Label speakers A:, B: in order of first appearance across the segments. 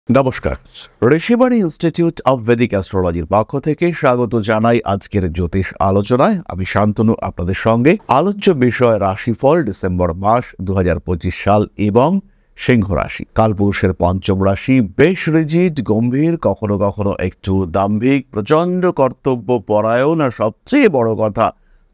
A: নমস্কার, Rishibani institute of Vedic অ্যাস্ট্রোলজির পক্ষ থেকে স্বাগত জানাই আজকের জ্যোতিষ আলোচনায়। আমি শান্তনু আপনাদের সঙ্গে। আলোচ্য বিষয় রাশিফল ডিসেম্বর মাস 2025 সাল এবং সিংহ রাশি। কালপুরুষের পঞ্চম রাশি বেশ রিজিড, গম্ভীর, কখনো কখনো একটু দাম্ভিক, প্রচন্ড কর্তব্য পরায়ণ, আর সবচেয়ে বড় কথা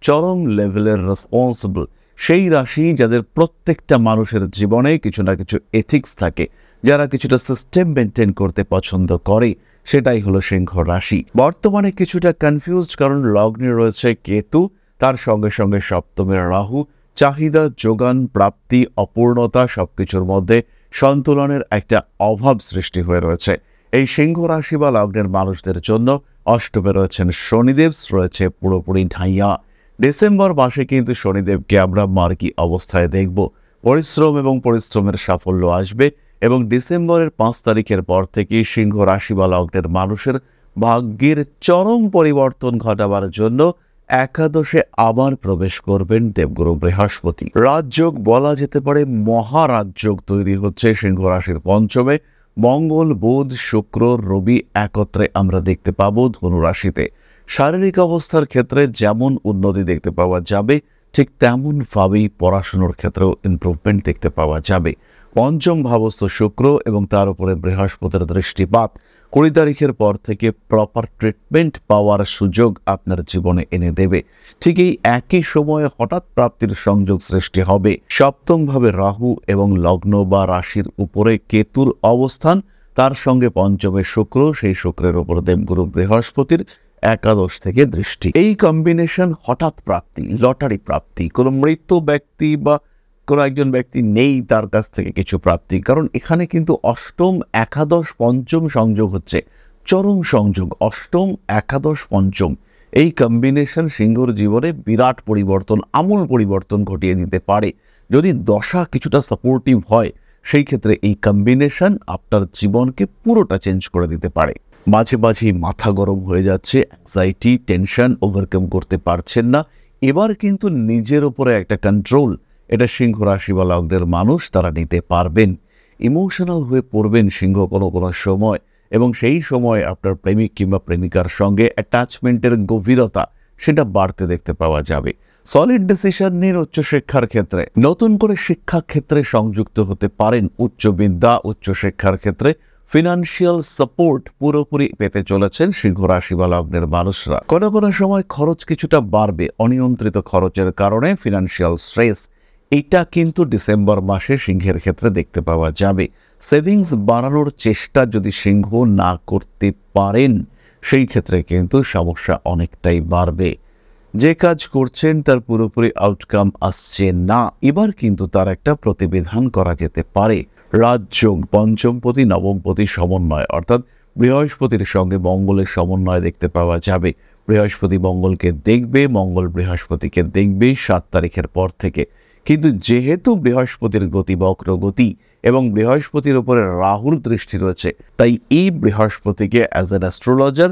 A: চরম লেভেলের রেসপন্সিবল। সেই রাশি যাদের প্রত্যেকটা মানুষের জীবনে কিছু না কিছু এথিক্স থাকে, যারা কিছুটা সিস্টেম মেনটেন করতে পছন্দ করে, সেটাই হলো সিংহ রাশি। বর্তমানে কিছুটা কনফিউজড, কারণ লগ্নে রয়েছে কেতু, তার সঙ্গে সঙ্গে সপ্তমের রাহু। চাহিদা, যোগান, প্রাপ্তি, অপূর্ণতা সবকিছুর মধ্যে সন্তুলনের একটা অভাব সৃষ্টি হয়ে রয়েছে এই সিংহ রাশি বা লগ্নের মানুষদের জন্য। অষ্টমে রয়েছেন শনিদেব, রয়েছে পুরোপুরি ঢাইয়া। ডিসেম্বর মাসে কিন্তু শনিদেবকে আমরা মার্গী অবস্থায় দেখব। পরিশ্রম এবং পরিশ্রমের সাফল্য আসবে এবং ডিসেম্বরের 5 তারিখের পর থেকে সিংহ রাশি বা লগ্নের মানুষের ভাগ্যের চরম পরিবর্তন ঘটাবার জন্য একাদশে আবার প্রবেশ করবেন দেবগুরু বৃহস্পতি। রাজযোগ বলা যেতে পারে, মহারাজযোগ তৈরি হচ্ছে সিংহ রাশির পঞ্চমে। মঙ্গল, বুধ, শুক্র, রবি একত্রে আমরা দেখতে পাবো ধনু রাশিতে। শারীরিক অবস্থার ক্ষেত্রে যেমন উন্নতি দেখতে পাওয়া যাবে, ঠিক তেমনভাবেই পড়াশুনোর ক্ষেত্রেও ইমপ্রুভমেন্ট দেখতে পাওয়া যাবে। পঞ্চম ভাবস্থ শুক্র এবং তার উপরে বৃহস্পতির দৃষ্টিপাত 20 তারিখের পর থেকে প্রপার ট্রিটমেন্ট পাওয়ার সুযোগ আপনার জীবনে এনে দেবে। ঠিক এই একই সময়ে হঠাৎ প্রাপ্তির সংযোগ সৃষ্টি হবে। সপ্তম ভাবে রাহু এবং লগ্ন বা রাশির উপরে কেতুর অবস্থান, তার সঙ্গে পঞ্চমে শুক্র, সেই শুক্রের উপর দেবগুরু বৃহস্পতির একাদশ থেকে দৃষ্টি। এই কম্বিনেশন হঠাৎ প্রাপ্তি, লটারি প্রাপ্তি, কোনো মৃত ব্যক্তি বা কোনো একজন ব্যক্তি নেই তার কাছ থেকে কিছু প্রাপ্তি, কারণ এখানে কিন্তু অষ্টম, একাদশ, পঞ্চম সংযোগ হচ্ছে, চরম সংযোগ। অষ্টম, একাদশ, পঞ্চম এই কম্বিনেশন সিংহর জীবনে বিরাট পরিবর্তন, আমূল পরিবর্তন ঘটিয়ে দিতে পারে। যদি দশা কিছুটা সাপোর্টিভ হয়, সেই ক্ষেত্রে এই কম্বিনেশন আপনার জীবনকে পুরোটা চেঞ্জ করে দিতে পারে। মাঝে মাঝে মাথা গরম হয়ে যাচ্ছে, অ্যাংজাইটি, টেনশন ওভারকাম করতে পারছেন না, এবার কিন্তু নিজের উপরে একটা কন্ট্রোল এটা সিংহ রাশি বা লগ্নের মানুষ তারা নিতে পারবেন। ইমোশনাল হয়ে পড়বেন সিংহ কোনো কোনো সময়, এবং সেই সময় আপনার প্রেমিক কিংবা প্রেমিকার সঙ্গে অ্যাটাচমেন্টের গভীরতা সেটা বাড়তে দেখতে পাওয়া যাবে। সলিড ডিসিশন নিন উচ্চশিক্ষার ক্ষেত্রে, নতুন করে শিক্ষা ক্ষেত্রে সংযুক্ত হতে পারেন। উচ্চবিদ্যা, উচ্চশিক্ষার ক্ষেত্রে ফিনান্সিয়াল সাপোর্ট পুরোপুরি পেতে চলেছেন সিংহ রাশি বা লগ্নের মানুষরা। কোনো কোনো সময় খরচ কিছুটা বাড়বে, অনিয়ন্ত্রিত খরচের কারণে ফিনান্সিয়াল স্ট্রেস, এটা কিন্তু ডিসেম্বর মাসে সিংহের ক্ষেত্রে দেখতে পাওয়া যাবে। সেভিংস বাড়ানোর চেষ্টা যদি সিংহ না করতে পারেন, সেই ক্ষেত্রে কিন্তু সমস্যা অনেকটাই বাড়বে। যে কাজ করছেন তার পুরোপুরি আউটকাম আসছে না, এবার কিন্তু তার একটা প্রতিবিধান করা যেতে পারে। রাজযোগ, পঞ্চমপতি নবমপতি সমন্বয়, অর্থাৎ বৃহস্পতির সঙ্গে মঙ্গলের সমন্বয় দেখতে পাওয়া যাবে। বৃহস্পতি মঙ্গলকে দেখবে, মঙ্গল বৃহস্পতিকে দেখবে 7 তারিখের পর থেকে। কিন্তু যেহেতু বৃহস্পতির গতি বক্রগতি এবং বৃহস্পতির উপরে রাহুর দৃষ্টি রয়েছে, তাই এই বৃহস্পতিকে অ্যাজ অ্যান অ্যাস্ট্রোলজার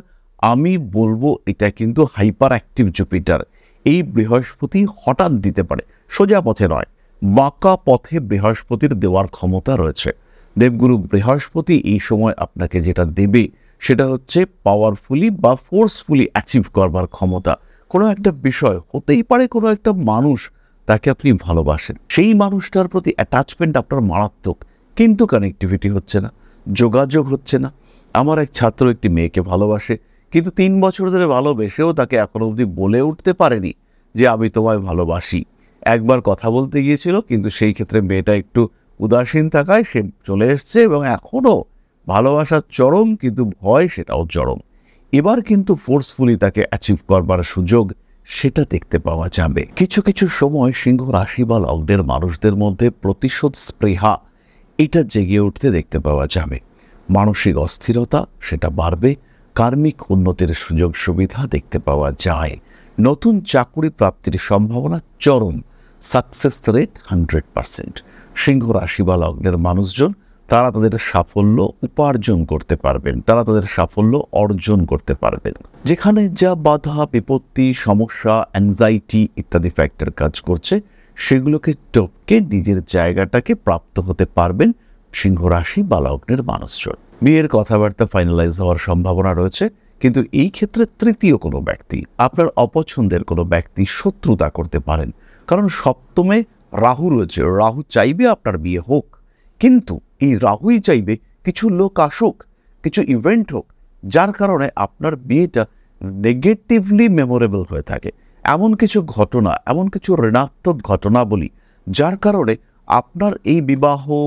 A: আমি বলবো এটা কিন্তু হাইপার অ্যাক্টিভ জুপিটার। এই বৃহস্পতি হঠাৎ দিতে পারে, সোজা পথে নয়, বাঁকা পথে বৃহস্পতির দেওয়ার ক্ষমতা রয়েছে। দেবগুরু বৃহস্পতি এই সময় আপনাকে যেটা দেবে সেটা হচ্ছে পাওয়ারফুলি বা ফোর্সফুলি অ্যাচিভ করবার ক্ষমতা। কোনো একটা বিষয় হতেই পারে, কোনো একটা মানুষ তাকে আপনি ভালোবাসেন, সেই মানুষটার প্রতি অ্যাটাচমেন্ট আপনার মারাত্মক, কিন্তু কানেক্টিভিটি হচ্ছে না, যোগাযোগ হচ্ছে না। আমার এক ছাত্র একটি মেয়েকে ভালোবাসে, কিন্তু 3 বছর ধরে ভালোবেসেও তাকে এখনো অবধি বলে উঠতে পারেনি যে আমি তোমায় ভালোবাসি। একবার কথা বলতে গিয়েছিল, কিন্তু সেই ক্ষেত্রে মেয়েটা একটু উদাসীন থাকায় সে চলে এসছে, এবং এখনও ভালোবাসার চরম, কিন্তু ভয় সেটাও চরম। এবার কিন্তু ফোর্সফুলি তাকে অ্যাচিভ করবার সুযোগ সেটা দেখতে পাওয়া যাবে। কিছু কিছু সময় সিংহ রাশি বা লগ্নের মানুষদের মধ্যে প্রতিশোধ স্পৃহা এটা জেগে উঠতে দেখতে পাওয়া যাবে। মানসিক অস্থিরতা সেটা বাড়বে। কার্মিক উন্নতির সুযোগ সুবিধা দেখতে পাওয়া যায়। নতুন চাকুরি প্রাপ্তির সম্ভাবনা চরম, সাকসেস রেট 100%। সিংহ রাশি বা লগ্নের মানুষজন তারা তাদের সাফল্য উপার্জন করতে পারবেন, তারা তাদের সাফল্য অর্জন করতে পারবেন। যেখানে যা বাধা, বিপত্তি, সমস্যা, অ্যাংজাইটি ইত্যাদি ফ্যাক্টর কাজ করছে, সেগুলোকে টপকে নিজের জায়গাটাকে প্রাপ্ত হতে পারবেন সিংহ রাশি বা লগ্নের মানুষজন। বিয়ের কথাবার্তা ফাইনালাইজ হওয়ার সম্ভাবনা রয়েছে, কিন্তু এই ক্ষেত্রে তৃতীয় কোনো ব্যক্তি, আপনার অপছন্দের কোনো ব্যক্তি শত্রুতা করতে পারেন। কারণ সপ্তমে রাহু রয়েছে, রাহু চাইবে আপনার বিয়ে হোক, কিন্তু এই রাহুই চাইবে কিছু লোক আসুক, কিছু ইভেন্ট হোক, যার কারণে আপনার বিয়েটা নেগেটিভলি মেমোরেবল হয়ে থাকে। এমন কিছু ঘটনা, এমন কিছু ঋণাত্মক ঘটনা বলি, যার কারণে আপনার এই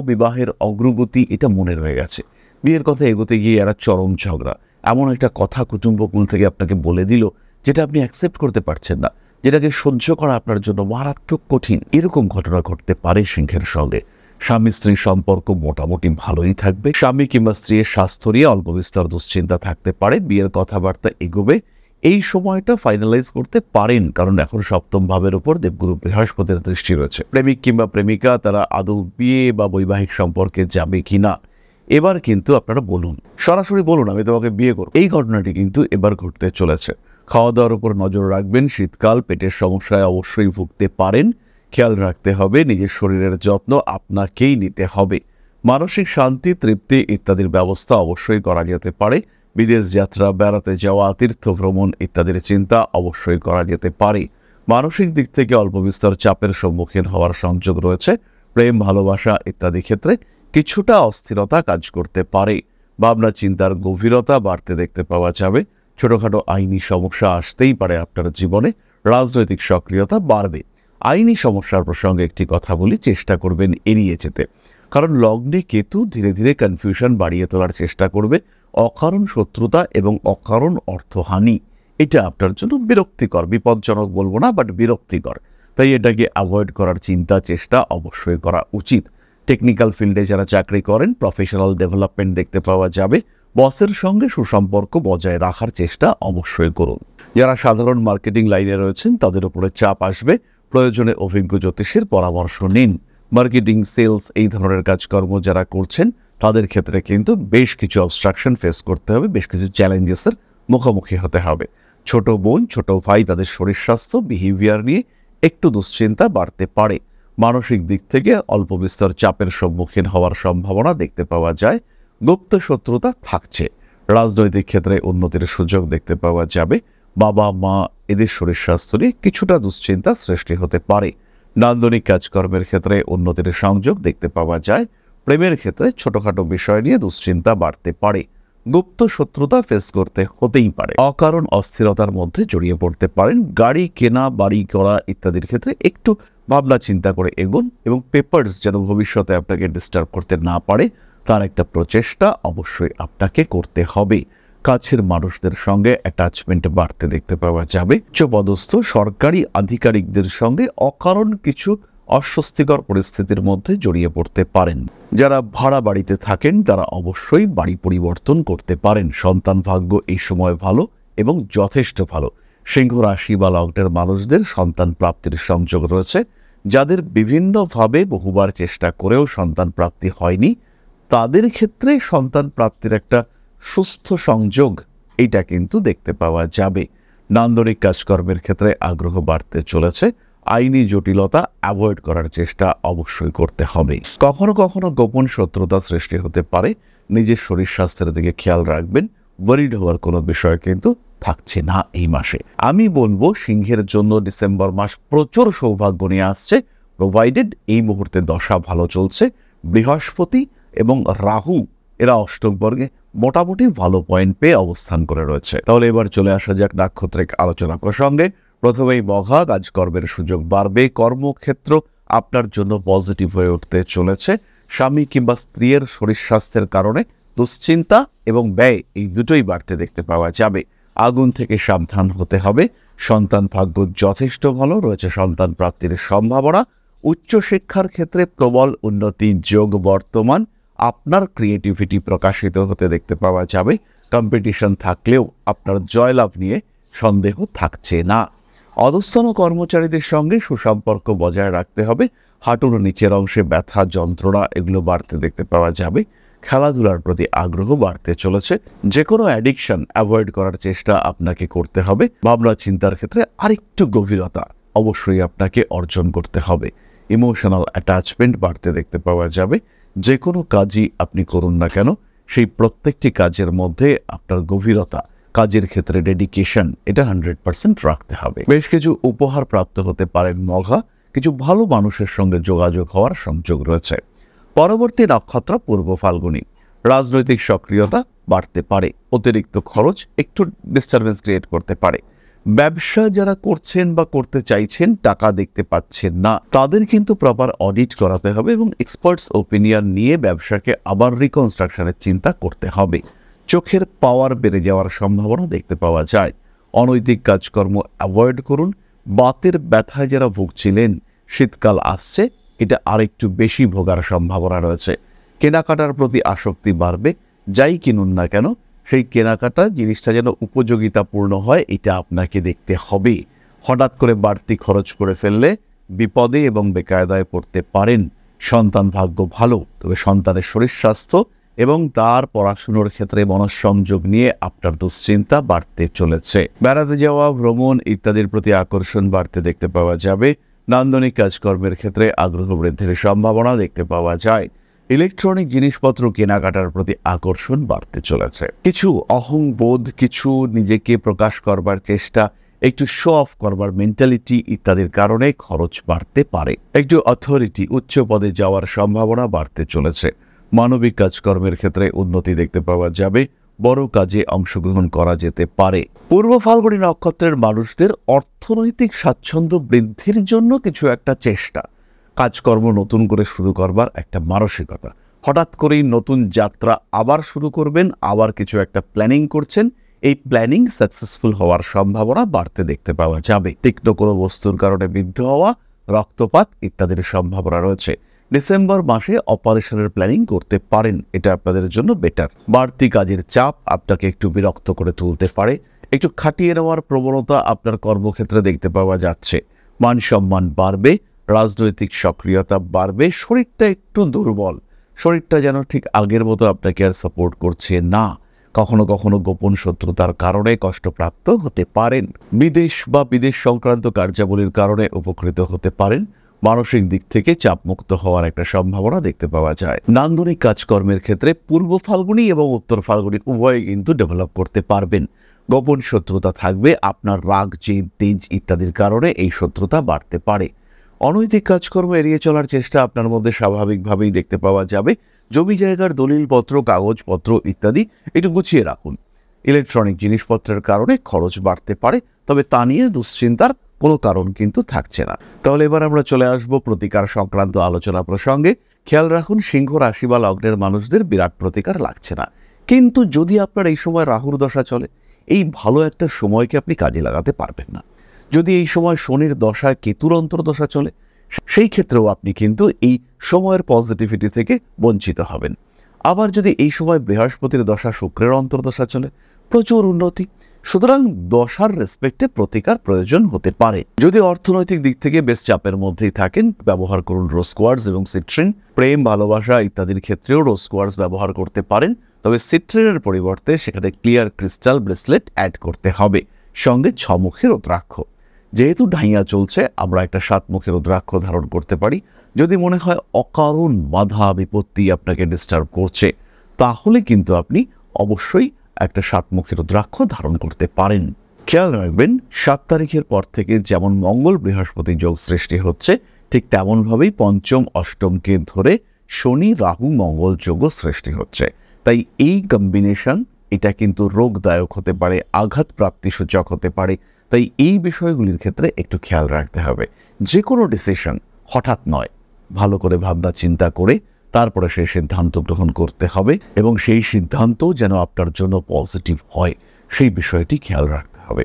A: বিবাহের অগ্রগতি এটা মনে রয়ে গেছে। বিয়ের কথা এগোতে গিয়ে এরা চরম ঝগড়া, এমন একটা কথা কুটুম্বকুল থেকে আপনাকে বলে দিল যেটা আপনি অ্যাকসেপ্ট করতে পারছেন না, যেটাকে সহ্য করা আপনার জন্য মারাত্মক কঠিন। এরকম ঘটনা ঘটতে পারে সিংহের সঙ্গে। স্বামী স্ত্রীর সম্পর্ক মোটামুটি ভালোই থাকবে। স্বামী কিংবা স্ত্রীর স্বাস্থ্য নিয়ে অল্প বিস্তর দুশ্চিন্তা থাকতে পারে। বিয়ের কথাবার্তা এগোবে, এই সময়টা ফাইনালাইজ করতে পারেন, কারণ এখন সপ্তম ভাবের উপর দেবগুরু বৃহস্পতির দৃষ্টি রয়েছে। প্রেমিক কিংবা প্রেমিকা তারা আদৌ বিয়ে বা বৈবাহিক সম্পর্কে যাবে কিনা এবার কিন্তু আপনারা বলুন, সরাসরি বলুন আমি তোমাকে বিয়ে করব। এই ঘটনাটি কিন্তু এবার ঘটতে চলেছে। খাওয়া দাওয়ার উপর নজর রাখবেন। শীতকাল, পেটের সমস্যায় অবশ্যই ভুগতে পারেন, খেয়াল রাখতে হবে। নিজের শরীরের যত্ন আপনাকেই নিতে হবে। মানসিক শান্তি, তৃপ্তি ইত্যাদির ব্যবস্থা অবশ্যই করা যেতে পারে। বিদেশ যাত্রা, বেড়াতে যাওয়া, তীর্থ ভ্রমণ ইত্যাদির চিন্তা অবশ্যই করা যেতে পারে। মানসিক দিক থেকে অল্প বিস্তর চাপের সম্মুখীন হওয়ার সংযোগ রয়েছে। প্রেম, ভালোবাসা ইত্যাদি ক্ষেত্রে কিছুটা অস্থিরতা কাজ করতে পারে। ভাবনা চিন্তার গভীরতা বাড়তে দেখতে পাওয়া যাবে। ছোটখাটো আইনি সমস্যা আসতেই পারে আপনার জীবনে। রাজনৈতিক সক্রিয়তা বাড়বে। আইনি সমস্যার প্রসঙ্গে একটি কথা বলি, চেষ্টা করবেন এড়িয়ে যেতে, কারণ লগ্নে কেতু ধীরে ধীরে কনফিউশন বাড়িয়ে তোলার চেষ্টা করবে। অকারণ শত্রুতা এবং অকারণ অর্থহানি, এটা আপনার জন্য বিরক্তিকর, বিপজ্জনক বলবো না, বাট বিরক্তিকর। তাই এটাকে অ্যাভয়েড করার চিন্তা চেষ্টা অবশ্যই করা উচিত। টেকনিক্যাল ফিল্ডে যারা চাকরি করেন, প্রফেশনাল ডেভেলপমেন্ট দেখতে পাওয়া যাবে। বসের সঙ্গে সুসম্পর্ক বজায় রাখার চেষ্টা অবশ্যই করুন। যারা সাধারণ মার্কেটিং লাইনে রয়েছেন তাদের উপরে চাপ আসবে। প্রয়োজনে অভিজ্ঞ জ্যোতিষীর পরামর্শ নিন। মার্কেটিং, সেলস এই ধরনের কাজকর্ম যারা করছেন তাদের ক্ষেত্রে কিন্তু বেশ কিছু অবস্ট্রাকশন ফেস করতে হবে, বেশ কিছু চ্যালেঞ্জেসের মুখোমুখি হতে হবে। ছোট বোন, ছোট ভাই তাদের শরীর স্বাস্থ্য, বিহেভিয়ার নিয়ে একটু দুশ্চিন্তা বাড়তে পারে। মানসিক দিক থেকে অল্প বিস্তর চাপের সম্মুখীন হওয়ার সম্ভাবনা দেখতে পাওয়া যায়। গুপ্ত শত্রুতা থাকছে। রাজনৈতিক ক্ষেত্রে উন্নতির সুযোগ দেখতে পাওয়া যাবে। বাবা মা এদের শরীর স্বাস্থ্য নিয়ে কিছুটা দুশ্চিন্তা সৃষ্টি হতে পারে। নান্দনিক কাজকর্মের ক্ষেত্রে উন্নতির সংযোগ দেখতে পাওয়া যায়। প্রেমের ক্ষেত্রে ছোটখাটো বিষয় নিয়ে দুশ্চিন্তা বাড়তে পারে। গুপ্ত শত্রুতা ফেস করতে হতেই পারে। অকারণ অস্থিরতার মধ্যে জড়িয়ে পড়তে পারেন। গাড়ি কেনা, বাড়ি করা ইত্যাদির ক্ষেত্রে একটু ভাবনা চিন্তা করে এগোন, এবং পেপারস যেন ভবিষ্যতে আপনাকে ডিস্টার্ব করতে না পারে তার একটা প্রচেষ্টা অবশ্যই আপনাকে করতে হবে। কাছের মানুষদের সঙ্গে অ্যাটাচমেন্ট বাড়তে দেখতে পাওয়া যাবে। উচ্চপদস্থ সরকারি আধিকারিকদের সঙ্গে অকারণ কিছু অস্বস্তিকর পরিস্থিতির মধ্যে জড়িয়ে পড়তে পারেন। যারা ভাড়া বাড়িতে থাকেন তারা অবশ্যই বাড়ি পরিবর্তন করতে পারেন। সন্তান ভাগ্য এই সময় ভালো এবং যথেষ্ট ভালো। সিংহ রাশি বা লগ্নের মানুষদের সন্তান প্রাপ্তির সংযোগ রয়েছে। যাদের বিভিন্নভাবে বহুবার চেষ্টা করেও সন্তান প্রাপ্তি হয়নি, তাদের ক্ষেত্রে সন্তান প্রাপ্তির একটা সুস্থ সংযোগ এটা কিন্তু দেখতে পাওয়া যাবে। নান্দনিক কাজকর্মের ক্ষেত্রে আগ্রহ বাড়তে চলেছে। আইনি জটিলতা অ্যাভয়েড করার চেষ্টা অবশ্যই করতে হবে। কখনো কখনো গোপন শত্রুতা সৃষ্টি হতে পারে। নিজের শরীর স্বাস্থ্যের দিকে খেয়াল রাখবেন। ওয়ারিড হওয়ার কোনো বিষয় কিন্তু থাকছে না এই মাসে। আমি বলবো সিংহের জন্য ডিসেম্বর মাস প্রচুর সৌভাগ্য নিয়ে আসছে, প্রোভাইডেড এই মুহূর্তে দশা ভালো চলছে। বৃহস্পতি এবং রাহু এরা অষ্টক বর্গে মোটামুটি ভালো পয়েন্ট পেয়ে অবস্থান করে রয়েছে। তাহলে এবার চলে আসা যাক নাক্ষত্রিক আলোচনা প্রসঙ্গে। প্রথমেই মঘা, কাজকর্মের সুযোগ বাড়বে। কর্মক্ষেত্র আপনার জন্য পজিটিভ হয়ে উঠতে চলেছে। স্বামী কিংবা স্ত্রীর শরীর স্বাস্থ্যের কারণে দুশ্চিন্তা এবং ব্যয় এই দুটোই বাড়তে দেখতে পাওয়া যাবে। আগুন থেকে সাবধান হতে হবে। সন্তান ভাগ্য যথেষ্ট ভালো রয়েছে, সন্তান প্রাপ্তির সম্ভাবনা। উচ্চশিক্ষার ক্ষেত্রে প্রবল উন্নতি যোগ বর্তমান। আপনার ক্রিয়েটিভিটি প্রকাশিত হতে দেখতে পাওয়া যাবে। কম্পিটিশন থাকলেও আপনার জয়লাভ নিয়ে সন্দেহ থাকছে না। অধস্তন কর্মচারীদের সঙ্গে সুসম্পর্ক বজায় রাখতে হবে। হাঁটুর নিচের অংশে ব্যথা, যন্ত্রণা এগুলো বাড়তে দেখতে পাওয়া যাবে। খেলাধুলার প্রতি আগ্রহ বাড়তে চলেছে। যে কোনো অ্যাডিকশন অ্যাভয়েড করার চেষ্টা আপনাকে করতে হবে। ভাবনা চিন্তার ক্ষেত্রে আরেকটু গভীরতা অবশ্যই আপনাকে অর্জন করতে হবে। ইমোশনাল অ্যাটাচমেন্ট বাড়তে দেখতে পাওয়া যাবে। যে কোনো কাজই আপনি করুন না কেন সেই প্রত্যেকটি কাজের মধ্যে আপনার গভীরতা, কাজের ক্ষেত্রে ডেডিকেশন, এটা 100% রাখতে হবে। বেশ কিছু উপহার প্রাপ্ত হতে পারেন মঘা, কিছু ভালো মানুষের সঙ্গে যোগাযোগ হওয়ার সংযোগ রয়েছে। পরবর্তী নক্ষত্র পূর্ব ফাল্গুনী। রাজনৈতিক সক্রিয়তা বাড়তে পারে, অতিরিক্ত খরচ একটু ডিস্টারবেন্স ক্রিয়েট করতে পারে। ব্যবসা যারা করছেন বা করতে চাইছেন, টাকা দেখতে পাচ্ছেন না, তাদের কিন্তু প্রপার অডিট করাতে হবে এবং এক্সপার্টস ওপিনিয়ন নিয়ে ব্যবসাকে আবার রিকনস্ট্রাকশনের চিন্তা করতে হবে। চোখের পাওয়ার বেড়ে যাওয়ার সম্ভাবনা দেখতে পাওয়া যায়। অনৈতিক কাজকর্ম অ্যাভয়েড করুন। বাতের ব্যথায় যারা ভুগছিলেন, শীতকাল আসছে, এটা আরেকটু বেশি ভোগার সম্ভাবনা রয়েছে। কেনাকাটার প্রতি আসক্তি বাড়বে। যাই কিনুন না কেন, সেই কেনাকাটা জিনিসটা যেন উপযোগিতাপূর্ণ হয়, এটা আপনাকে দেখতে হবে। হঠাৎ করে বাড়তি খরচ করে ফেললে বিপদে এবং বেকায়দায় পড়তে পারেন। সন্তান ভাগ্য ভালো, তবে সন্তানের শরীর স্বাস্থ্য এবং তার পড়াশুনোর ক্ষেত্রে মনঃসংযোগ নিয়ে আপনার দুশ্চিন্তা বাড়তে চলেছে। বেড়াতে যাওয়া, ভ্রমণ ইত্যাদির প্রতি আকর্ষণ বাড়তে দেখতে পাওয়া যাবে। নান্দনিক কাজকর্মের ক্ষেত্রে আগ্রহ বৃদ্ধির সম্ভাবনা দেখতে পাওয়া যায়। ইলেকট্রনিক জিনিসপত্র কেনাকাটার প্রতি আকর্ষণ বাড়তে চলেছে। কিছু অহংবোধ, কিছু নিজেকে প্রকাশ করবার চেষ্টা, একটু শো অফ করবার মেন্টালিটি ইত্যাদির কারণে খরচ বাড়তে পারে। একটু অথরিটি, উচ্চ পদে যাওয়ার সম্ভাবনা বাড়তে চলেছে। মানবিক কাজকর্মের ক্ষেত্রে উন্নতি দেখতে পাওয়া যাবে। বড় কাজে অংশগ্রহণ করা যেতে পারে। পূর্ব ফাল্গুনী নক্ষত্রের মানুষদের অর্থনৈতিক স্বাচ্ছন্দ্য বৃদ্ধির জন্য কিছু একটা চেষ্টা, কাজকর্ম নতুন করে শুরু করবার একটা মানসিকতা, হঠাৎ করেই নতুন যাত্রা আবার শুরু করবেন, আবার কিছু একটা প্ল্যানিং করছেন, এই প্ল্যানিং সাকসেসফুল হওয়ার সম্ভাবনা বাড়তে দেখতে পাওয়া যাবে। তীক্ষ্ণ কোনো বস্তুর কারণে বিদ্ধ হওয়া, রক্তপাত ইত্যাদির সম্ভাবনা রয়েছে। ডিসেম্বর মাসে অপারেশনের প্ল্যানিং করতে পারেন, এটা আপনাদের জন্য বেটার। বাড়তি কাজের চাপ আপনাকে একটু বিরক্ত করে তুলতে পারে। একটু খাটিয়ে নেওয়ার প্রবণতা আপনার কর্মক্ষেত্রে দেখতে পাওয়া যাচ্ছে। মান সম্মান বাড়বে, রাজনৈতিক সক্রিয়তা বাড়বে। শরীরটা একটু দুর্বল, শরীরটা যেন ঠিক আগের মতো আপনাকে আর সাপোর্ট করছে না। কখনো কখনো গোপন শত্রুতার কারণে কষ্টপ্রাপ্ত হতে পারেন। বিদেশ বা বিদেশ সংক্রান্ত কার্যাবলীর কারণে উপকৃত হতে পারেন। মানসিক দিক থেকে চাপমুক্ত হওয়ার একটা সম্ভাবনা দেখতে পাওয়া যায়। নান্দনিক কাজকর্মের ক্ষেত্রে পূর্ব ফাল্গুনী এবং উত্তর ফাল্গুনী উভয়ে কিন্তু ডেভেলপ করতে পারবেন। গোপন শত্রুতা থাকবে, আপনার রাগ, জেদ, তেজ ইত্যাদির কারণে এই শত্রুতা বাড়তে পারে। অনৈতিক কাজকর্ম এড়িয়ে চলার চেষ্টা আপনার মধ্যে স্বাভাবিকভাবেই দেখতে পাওয়া যাবে। জমি জায়গার দলিলপত্র, কাগজপত্র ইত্যাদি একটু গুছিয়ে রাখুন। ইলেকট্রনিক জিনিসপত্রের কারণে খরচ বাড়তে পারে, তবে তা নিয়ে দুশ্চিন্তার কোনো কারণ কিন্তু থাকছে না। তাহলে এবার আমরা চলে আসব প্রতিকার সংক্রান্ত আলোচনা প্রসঙ্গে। খেয়াল রাখুন, সিংহ রাশি বা লগ্নের মানুষদের বিরাট প্রতিকার লাগছে না, কিন্তু যদি আপনার এই সময় রাহুর দশা চলে, এই ভালো একটা সময়কে আপনি কাজে লাগাতে পারবেন না। যদি এই সময় শনির দশায় কেতুর অন্তর্দশা চলে, সেই ক্ষেত্রেও আপনি কিন্তু এই সময়ের পজিটিভিটি থেকে বঞ্চিত হবেন। আবার যদি এই সময় বৃহস্পতির দশা, শুক্রের অন্তর্দশা চলে, প্রচুর উন্নতি। সুতরাং দশার রেসপেক্টে প্রতিকার প্রয়োজন হতে পারে। যদি অর্থনৈতিক দিক থেকে বেশ চাপের মধ্যেই থাকেন, ব্যবহার করুন রোজ কোয়ার্টজ এবং সিট্রিন। প্রেম, ভালোবাসা ইত্যাদির ক্ষেত্রেও রোজ কোয়ার্টজ ব্যবহার করতে পারেন, তবে সিট্রিনের পরিবর্তে সেখানে ক্লিয়ার ক্রিস্টাল ব্রেসলেট অ্যাড করতে হবে, সঙ্গে 6 মুখের রুদ্রাক্ষ। যেহেতু ঢাইয়া চলছে, আমরা একটা 7 মুখের রুদ্রাক্ষ ধারণ করতে পারি। যদি মনে হয় অকারণ বাধা বিপত্তি আপনাকে ডিস্টার্ব করছে, তাহলে কিন্তু আপনি অবশ্যই একটা 7 মুখের রুদ্রাক্ষ ধারণ করতে পারেন। খেয়াল রাখবেন, 7 তারিখের পর থেকে যেমন মঙ্গল বৃহস্পতি যোগ সৃষ্টি হচ্ছে, ঠিক তেমনভাবেই পঞ্চম অষ্টমকে ধরে শনি রাহু মঙ্গল যোগও সৃষ্টি হচ্ছে। তাই এই কম্বিনেশন, এটা কিন্তু রোগদায়ক হতে পারে, আঘাত প্রাপ্তি সূচক হতে পারে। তাই এই বিষয়গুলির ক্ষেত্রে একটু খেয়াল রাখতে হবে। যে কোনো ডিসিশন হঠাৎ নয়, ভালো করে ভাবনা চিন্তা করে তারপরে সেই সিদ্ধান্ত গ্রহণ করতে হবে, এবং সেই সিদ্ধান্ত যেন আপনার জন্য পজিটিভ হয়, সেই বিষয়টি খেয়াল রাখতে হবে।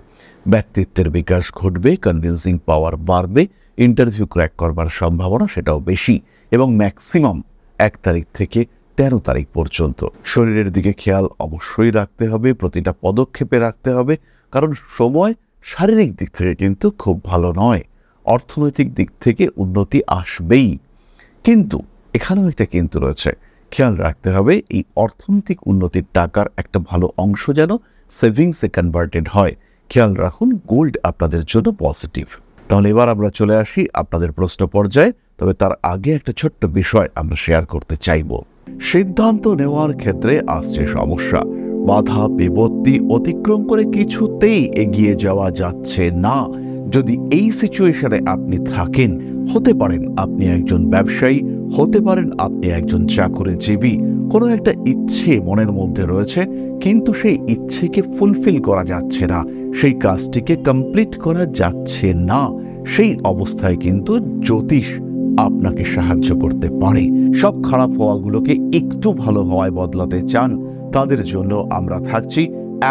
A: ব্যক্তিত্বের বিকাশ ঘটবে, কনভিন্সিং পাওয়ার বাড়বে, ইন্টারভিউ ক্র্যাক করবার সম্ভাবনা সেটাও বেশি, এবং ম্যাক্সিমাম 1 তারিখ থেকে 13 তারিখ পর্যন্ত শরীরের দিকে খেয়াল অবশ্যই রাখতে হবে, প্রতিটা পদক্ষেপে রাখতে হবে, কারণ সময় শারীরিক দিক থেকে কিন্তু খুব ভালো নয়। অর্থনৈতিক দিক থেকে উন্নতি আসবেই, কিন্তু এখানেও একটা কিন্তু রয়েছে। খেয়াল রাখতে হবে এই অর্থনৈতিক উন্নতির টাকার একটা ভালো অংশ যেন সেভিংসে কনভার্টেড হয়। খেয়াল রাখুন, গোল্ড আপনাদের জন্য পজিটিভ। তাহলে এবার আমরা চলে আসি আপনাদের প্রশ্ন পর্যায়ে। তবে তার আগে একটা ছোট্ট বিষয় আমরা শেয়ার করতে চাইব। সিদ্ধান্ত নেওয়ার ক্ষেত্রে আসছে সমস্যা, বাধা বিপত্তি অতিক্রম করে কিছুতেই এগিয়ে যাওয়া যাচ্ছে না। যদি এই সিচুয়েশনে আপনি থাকেন, হতে পারেন আপনি একজন ব্যবসায়ী, হতে পারেন আপনি একজন চাকরিজীবী, কোনো একটা ইচ্ছে মনের মধ্যে রয়েছে, কিন্তু সেই ইচ্ছেকে ফুলফিল করা যাচ্ছে না, সেই কাজটিকে কমপ্লিট করা যাচ্ছে না। সেই অবস্থায় কিন্তু জ্যোতিষ আপনাকে সাহায্য করতে পারে। সব খারাপ হওয়াগুলোকে একটু ভালো হওয়ায় বদলাতে চান, তাদের জন্য আমরা থাকছি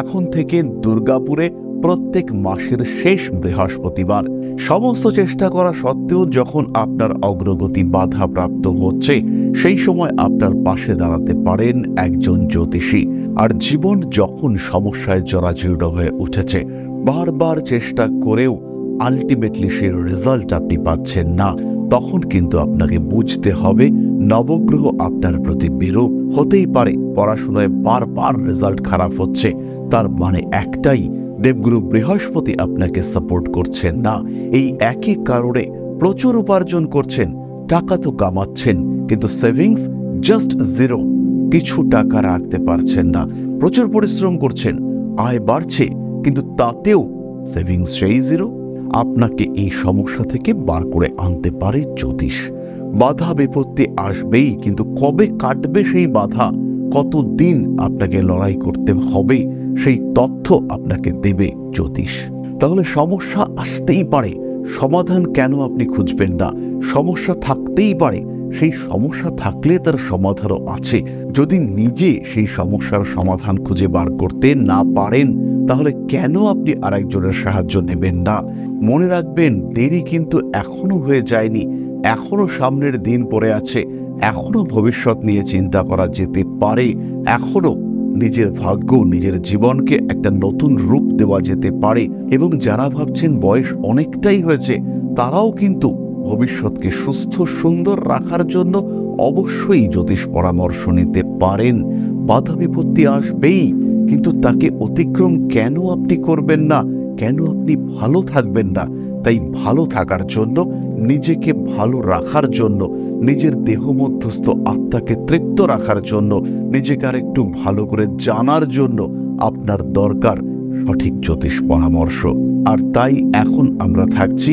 A: এখন থেকে দুর্গাপুরে প্রত্যেক মাসের শেষ বৃহস্পতিবার। সমস্ত চেষ্টা করা সত্ত্বেও যখন আপনার অগ্রগতি বাধাপ্রাপ্ত হচ্ছে, সেই সময় আপনার পাশে দাঁড়াতে পারেন একজন জ্যোতিষী। আর জীবন যখন সমস্যায় জরাজীর্ণ হয়ে উঠেছে, বারবার চেষ্টা করেও আলটিমেটলি সেই রেজাল্ট আপনি পাচ্ছেন না, তখন কিন্তু আপনাকে বুঝতে হবে নবগ্রহ আপনার প্রতি বিরূপ। হতেই পারে পড়াশোনায় বারবার রেজাল্ট খারাপ হচ্ছে, তার মানে একটাই, দেবগুরু বৃহস্পতি আপনাকে সাপোর্ট করছেন না। এই একই কারণে প্রচুর উপার্জন করছেন, টাকা তো কামাচ্ছেন, কিন্তু সেভিংস জাস্ট জিরো, কিছু টাকা রাখতে পারছেন না। প্রচুর পরিশ্রম করছেন, আয় বাড়ছে, কিন্তু তাতেও সেভিংস সেই জিরো। আপনাকে এই সমস্যা থেকে বার করে আনতে পারে জ্যোতিষ। বাধা বিপত্তি আসবেই, কিন্তু কবে কাটবে সেই বাধা, কতদিন আপনাকে লড়াই করতে হবে, সেই তথ্য আপনাকে দেবে জ্যোতিষ। তাহলে সমস্যা আসতেই পারে, সমাধান কেন আপনি খুঁজবেন না? সমস্যা থাকতেই পারে, সেই সমস্যা থাকলে তার সমাধানও আছে। যদি নিজে সেই সমস্যার সমাধান খুঁজে বার করতে না পারেন, তাহলে কেন আপনি আরেকজনের সাহায্য নেবেন না? মনে রাখবেন, দেরি কিন্তু এখনো হয়ে যায়নি, এখনো সামনের দিন পড়ে আছে, এখনো ভবিষ্যৎ নিয়ে চিন্তা করা যেতে পারে, এখনো নিজের ভাগ্য, নিজের জীবনকে একটা নতুন রূপ দেওয়া যেতে পারে। এবং যারা ভাবছেন বয়স অনেকটাই হয়েছে, তারাও কিন্তু ভবিষ্যৎকে সুস্থ সুন্দর রাখার জন্য অবশ্যই জ্যোতিষ পরামর্শ নিতে পারেন। বাধা বিপত্তি আসবেই, কিন্তু তাকে অতিক্রম কেন আপনি করবেন না? কেন আপনি ভালো থাকবেন না? তাই ভালো থাকার জন্য, নিজেকে ভালো রাখার জন্য, নিজের দেহ মধ্যস্থ আত্মাকে তৃপ্ত রাখার জন্য, নিজেকে আর একটু ভালো করে জানার জন্য আপনার দরকার সঠিক জ্যোতিষ পরামর্শ। আর তাই এখন আমরা থাকছি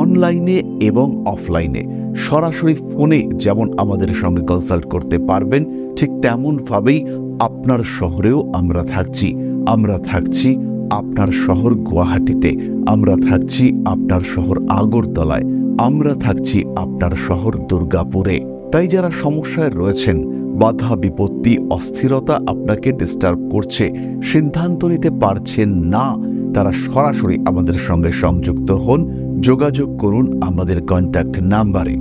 A: অনলাইনে এবং অফলাইনে। সরাসরি ফোনে যেমন আমাদের সঙ্গে কনসাল্ট করতে পারবেন, ঠিক তেমনভাবেই আপনার শহরেও আমরা থাকছি। আমরা থাকছি আপনার শহর গুয়াহাটিতে, আমরা থাকছি আপনার শহর আগরতলায়, আমরা থাকছি আপনার শহর দুর্গাপুরে। তাই যারা সমস্যায় রয়েছেন, বাধা বিপত্তি অস্থিরতা আপনাকে ডিস্টার্ব করছে, সিদ্ধান্ত নিতে পারছেন না, তারা সরাসরি আমাদের সঙ্গে সংযুক্ত হন, যোগাযোগ করুন আমাদের কন্ট্যাক্ট নাম্বারে।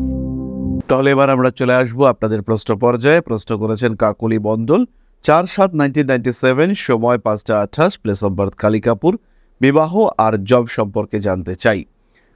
A: তাহলে এবার আমরা চলে আসবো আপনাদের প্রশ্ন পর্যায়ে। প্রশ্ন করেছেন কাকলি মণ্ডল, 4/7/1997, সময় 5টা 28, প্লেস অফ বার্থ কালিকাপুর, বিবাহ আর জব সম্পর্কে জানতে চাই।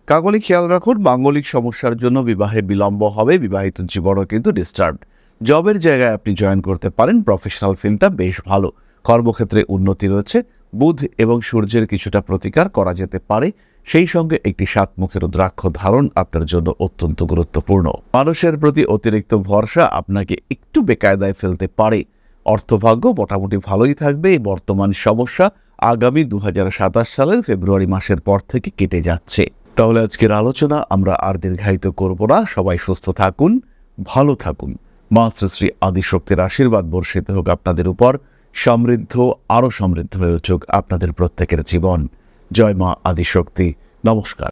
A: কাকলি, খেয়াল রাখুন, মাঙ্গলিক সমস্যার জন্য বিবাহে বিলম্ব হবে, বিবাহিত জীবনও কিন্তু ডিস্টার্বড। জবের জায়গায় আপনি জয়েন করতে পারেন, প্রফেশনাল ফিল্ডটা বেশ ভালো, কর্মক্ষেত্রে উন্নতি রয়েছে, বুধ এবং সূর্যের কিছুটা প্রতিকার করা যেতে পারে, সেই সঙ্গে একটি 7 মুখের রুদ্রাক্ষ ধারণ আপনার জন্য অত্যন্ত গুরুত্বপূর্ণ। মানুষের প্রতি অতিরিক্ত ভরসা আপনাকে একটু বেকায়দায় ফেলতে পারে। অর্থভাগ্য মোটামুটি ভালোই থাকবে। বর্তমান সমস্যা আগামী 2027 সালের ফেব্রুয়ারি মাসের পর থেকে কেটে যাচ্ছে। তাহলে আজকের আলোচনা আমরা আর দীর্ঘায়িত করব না। সবাই সুস্থ থাকুন, ভালো থাকুন। মা শ্রী শ্রী আদিশক্তির আশীর্বাদ বর্ষিত হোক আপনাদের উপর, সমৃদ্ধ, আরও সমৃদ্ধ হয়ে উঠুক আপনাদের প্রত্যেকের জীবন। জয় মা আদিশক্তি। নমস্কার।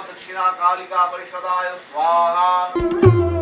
B: दक्षिणा कालिका परिषदाय स्वाहा।